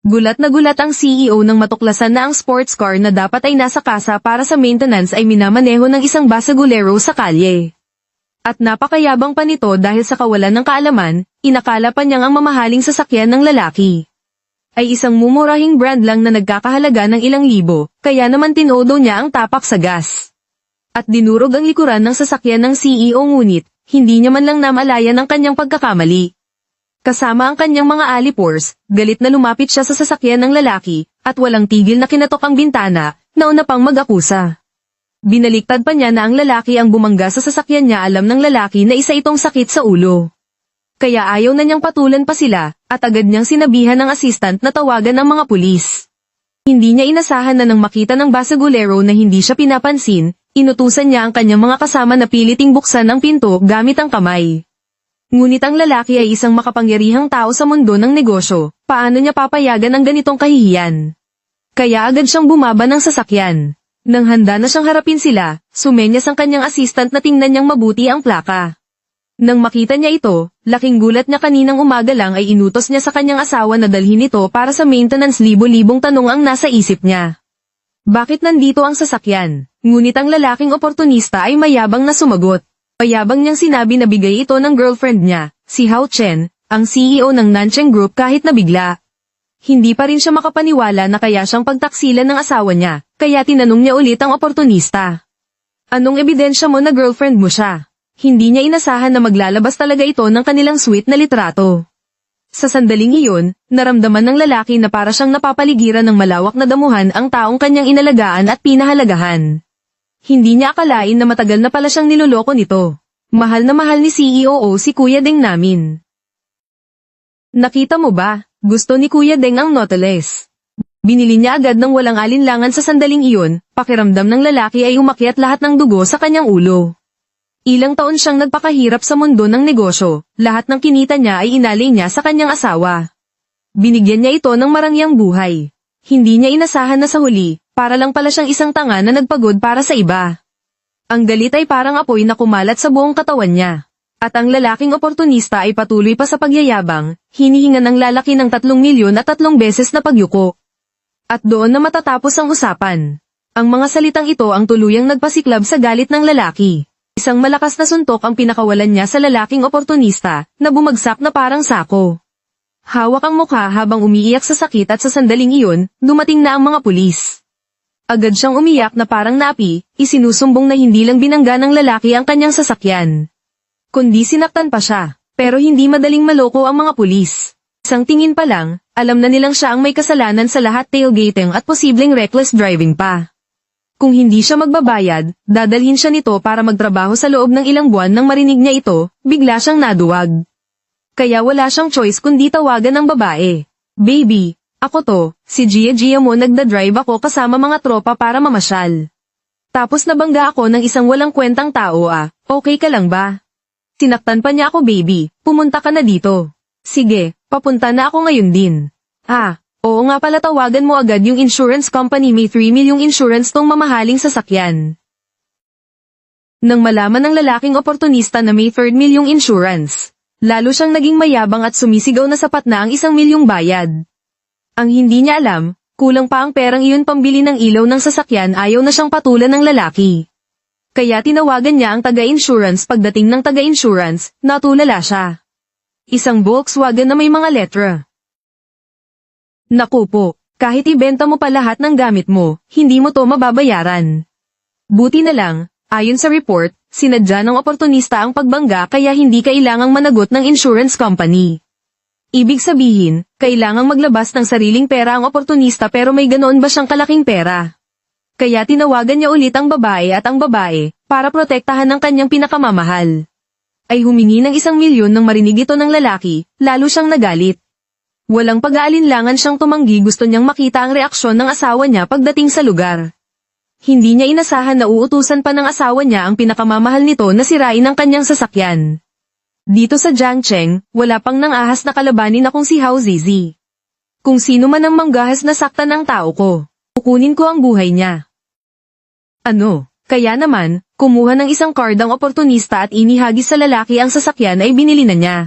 Gulat na gulat ang CEO nang matuklasan na ang sports car na dapat ay nasa kasa para sa maintenance ay minamaneho ng isang basagulero sa kalye. At napakayabang pa nito dahil sa kawalan ng kaalaman, inakala pa niyang ang mamahaling sasakyan ng lalaki ay isang mumurahing brand lang na nagkakahalaga ng ilang libo, kaya naman tinodo niya ang tapak sa gas. At dinurog ang likuran ng sasakyan ng CEO ngunit, hindi niya man lang namalayan ang kanyang pagkakamali. Kasama ang kanyang mga alipors, galit na lumapit siya sa sasakyan ng lalaki, at walang tigil na kinatok ang bintana, nauna pang mag-akusa. Binaliktad pa niya na ang lalaki ang bumangga sa sasakyan niya, alam ng lalaki na isa itong sakit sa ulo. Kaya ayaw na niyang patulan pa sila, at agad niyang sinabihan ng assistant na tawagan ang mga pulis. Hindi niya inasahan na nang makita ng basagulero na hindi siya pinapansin, inutusan niya ang kanyang mga kasama na piliting buksan ang pinto gamit ang kamay. Ngunit ang lalaki ay isang makapangyarihang tao sa mundo ng negosyo, paano niya papayagan ang ganitong kahihiyan? Kaya agad siyang bumaba ng sasakyan. Nang handa na siyang harapin sila, sumenyas ang kanyang assistant na tingnan niyang mabuti ang plaka. Nang makita niya ito, laking gulat niya kaninang umaga lang ay inutos niya sa kanyang asawa na dalhin ito para sa maintenance. Libo-libong tanong ang nasa isip niya. Bakit nandito ang sasakyan? Ngunit ang lalaking oportunista ay mayabang na sumagot. Mayabang niyang sinabi na bigay ito ng girlfriend niya, si Hao Chen, ang CEO ng Nancheng Group kahit nabigla. Hindi pa rin siya makapaniwala na kaya siyang pagtaksilan ng asawa niya, kaya tinanong niya ulit ang oportunista. Anong ebidensya mo na girlfriend mo siya? Hindi niya inasahan na maglalabas talaga ito ng kanilang sweet na litrato. Sa sandaling iyon, naramdaman ng lalaki na para siyang napapaligiran ng malawak na damuhan ang taong kanyang inalagaan at pinahalagahan. Hindi niya akalain na matagal na pala siyang niloloko nito. Mahal na mahal ni CEO si Kuya Deng namin. Nakita mo ba? Gusto ni Kuya Deng ang Nautilus. Binili niya agad ng walang alinlangan sa sandaling iyon, pakiramdam ng lalaki ay umakyat lahat ng dugo sa kanyang ulo. Ilang taon siyang nagpakahirap sa mundo ng negosyo, lahat ng kinita niya ay inalay niya sa kanyang asawa. Binigyan niya ito ng marangyang buhay. Hindi niya inasahan na sa huli, para lang pala siyang isang tanga na nagpagod para sa iba. Ang galit ay parang apoy na kumalat sa buong katawan niya. At ang lalaking oportunista ay patuloy pa sa pagyayabang, hinihinga ng lalaki ng 3 milyon at 3 beses na pagyuko. At doon na matatapos ang usapan. Ang mga salitang ito ang tuluyang nagpasiklab sa galit ng lalaki. Isang malakas na suntok ang pinakawalan niya sa lalaking oportunista, na bumagsak na parang sako. Hawak ang mukha habang umiiyak sa sakit at sa sandaling iyon, dumating na ang mga pulis. Agad siyang umiyak na parang napi, isinusumbong na hindi lang binangga ng lalaki ang kanyang sasakyan, kundi sinaktan pa siya, pero hindi madaling maloko ang mga pulis. Isang tingin pa lang, alam na nilang siya ang may kasalanan sa lahat, tailgating at posibleng reckless driving pa. Kung hindi siya magbabayad, dadalhin siya nito para magtrabaho sa loob ng ilang buwan. Nang marinig niya ito, bigla siyang naduwag. Kaya wala siyang choice kundi tawagan ng babae. Baby, ako to, si Gia mo, nagdadrive ako kasama mga tropa para mamasyal. Tapos nabangga ako ng isang walang kwentang tao okay ka lang ba? Sinaktan pa niya ako, baby, pumunta ka na dito. Sige, papunta na ako ngayon din. Oo nga pala, tawagan mo agad yung insurance company, may 3 milyong insurance tong mamahaling sasakyan. Nang malaman ng lalaking oportunista na may 3 milyong insurance, lalo siyang naging mayabang at sumisigaw na sapat na ang 1 milyong bayad. Ang hindi niya alam, kulang pa ang perang iyon pambili ng ilaw ng sasakyan. Ayaw na siyang patulan ng lalaki. Kaya tinawagan niya ang taga-insurance. Pagdating ng taga-insurance, natulala siya. Isang Volkswagen na may mga letra. Naku po, kahit ibenta mo pa lahat ng gamit mo, hindi mo to mababayaran. Buti na lang, ayon sa report, sinadya ng oportunista ang pagbangga kaya hindi kailangang managot ng insurance company. Ibig sabihin, kailangang maglabas ng sariling pera ang oportunista, pero may ganoon ba siyang kalaking pera? Kaya tinawagan niya ulit ang babae, at ang babae, para protektahan ng kanyang pinakamamahal, ay humingi ng 1 milyon. Nang marinig ito ng lalaki, lalo siyang nagalit. Walang pag-aalinlangan siyang tumanggi. Gusto niyang makita ang reaksyon ng asawa niya pagdating sa lugar. Hindi niya inasahan na uutusan pa ng asawa niya ang pinakamamahal nito na sirain ang kanyang sasakyan. Dito sa Jiangcheng, wala pang nangahas na kalabanin akong si Hao Zizi. Kung sino man ang manggahas na saktan ng tao ko, kukunin ko ang buhay niya. Kaya naman, kumuha ng isang card ang oportunista at inihagis sa lalaki ang sasakyan ay binili na niya.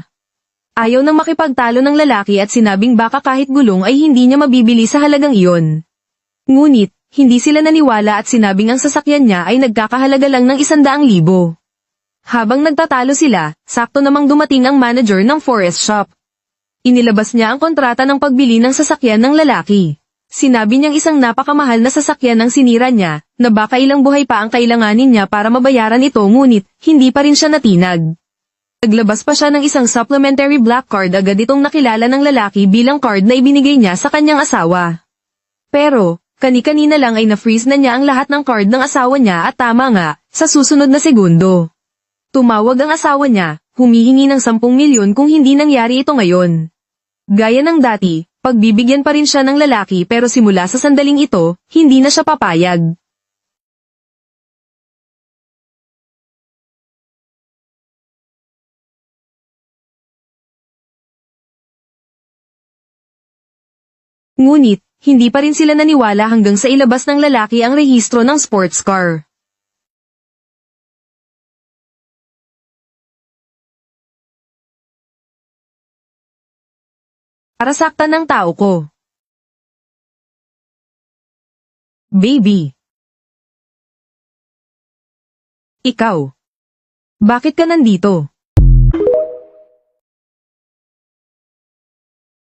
Ayaw nang makipagtalo ng lalaki at sinabing baka kahit gulong ay hindi niya mabibili sa halagang iyon. Ngunit, hindi sila naniwala at sinabing ang sasakyan niya ay nagkakahalaga lang ng 100,000. Habang nagtatalo sila, sakto namang dumating ang manager ng forest shop. Inilabas niya ang kontrata ng pagbili ng sasakyan ng lalaki. Sinabi niyang isang napakamahal na sasakyan ang sinira niya, na baka ilang buhay pa ang kailanganin niya para mabayaran ito ngunit, hindi pa rin siya natinag. Naglabas pa siya ng isang supplementary black card agad itong nakilala ng lalaki bilang card na ibinigay niya sa kanyang asawa. Pero, kani-kanina lang ay na-freeze na niya ang lahat ng card ng asawa niya at tama nga, sa susunod na segundo. Tumawag ang asawa niya, humihingi ng 10 milyon kung hindi nangyari ito ngayon. Gaya ng dati, pagbibigyan pa rin siya ng lalaki pero simula sa sandaling ito, hindi na siya papayag. Ngunit, hindi pa rin sila naniwala hanggang sa ilabas ng lalaki ang rehistro ng sports car. Para saktan ng tao ko. Baby. Ikaw. Bakit ka nandito?